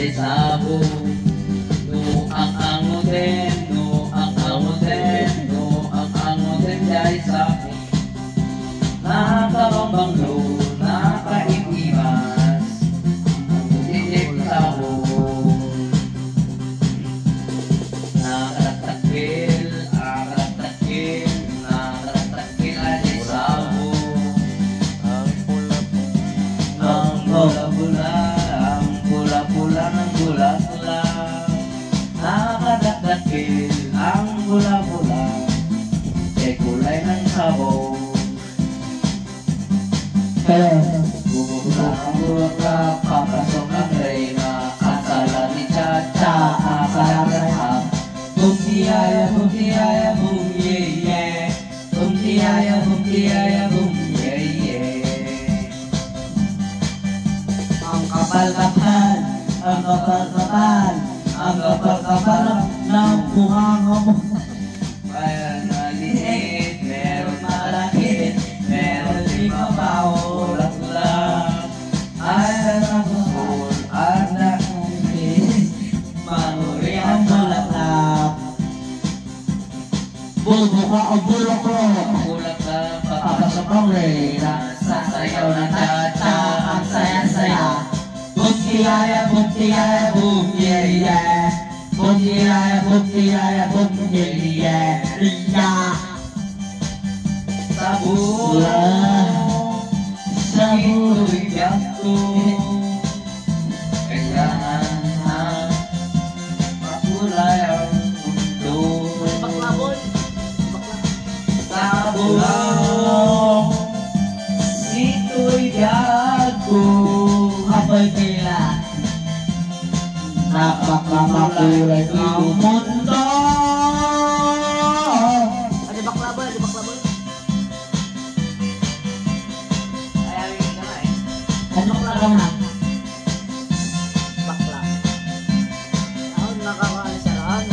di sabo. No ang angoten, no ang angoten, no ang angoten di sabo. Nakakabanglo, nakaiimas, ang titip sabo. Nakaratakil, nakaratakil, nakaratakil di sabo. Ang bula-bula, ang bula-bula ng bula-bula. Nakakadakdakil ang bula-bula, kay kulay ng sabaw. Bumula ang bulaklak, papasok ang reyna, asala ni Chacha, asala ng hap. Bumtiyaya, bumtiyaya, bum, yeah, yeah. Bumtiyaya, bum, yeah, yeah. Ang kapal-kapal, ang kapal-kapal, ang kapal-kapal ng bunganga mo. Mayroon maliit, meron malaki, meron di mabaw, ulak-ulak. Ay nakukul, at nakukul, manuri ang bulaklak. Bubuka ang bulaklak, bulaklak, papasok ang reyna, sasayaw ng Chacha, ang saya-saya. Bumtiyaya, bumtiyaya, bum, yeah, yeah. Bumtiyaya, bumtiyaya, bum, yeah, yeah. Riya Sabu, ito'y biyak ko. Kailangan na makulay ang mundo. Sabu, ito'y biyak ko. Ako'y kailan napakamakulay ang mundo. Ada baklava, ada baklava. Ayaw yung gana eh. Ano baklava na? Bakla. Ako nakakaano sa lahat.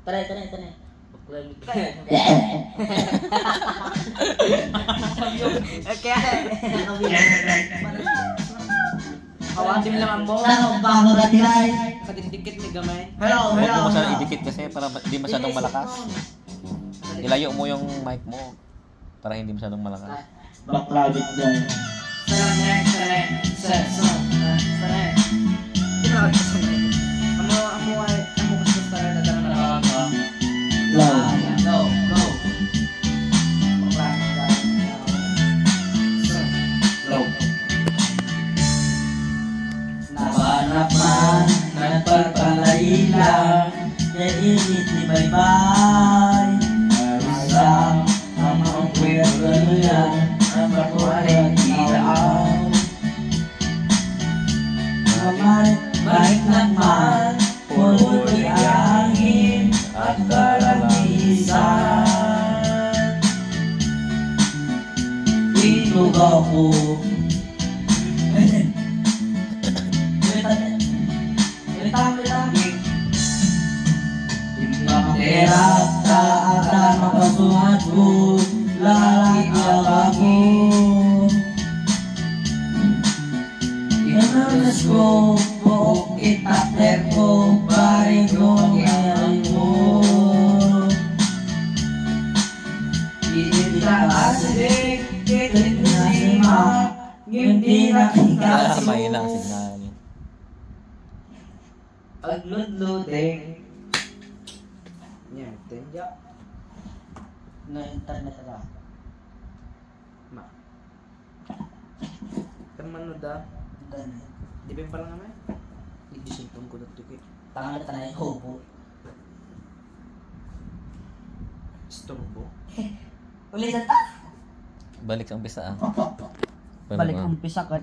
Taray. Kawadim lang ang buhok. Bago na tiray. Kadikdikit ni gamay. Hello. Huwag mo masyadong idikit kasi para di masyadong malakas. Ilayo mo yung mic mo para hindi masyadong malakas. Baklawit dyan. Sanay. Tinawag ka sanay. Amo kasi sanay na tangan na Go. Napanapan, nagpagpalailang, nainit ni baybay. Marisang, ang mga kwento nila, ang makuharing ilaw. Balik naman, puloy angin, at karamisan. Itog ako. Timbang tak akan mapasuhatku, lalaki ako. Inanas ko, buok itakter ko, baring ko ang iyan mo. Itaasik, kitin na sima, ngimpi na ikasimo. May lang signal. Pagludluding Yan, tenja. na internet na. Ma. Teman udah. Di pa lang naman. Idisultong ko dito kay. Tangan na tanay hobo. Storbo. Ulit na ta. Balik ang bisa ah. Balik umpisa ka.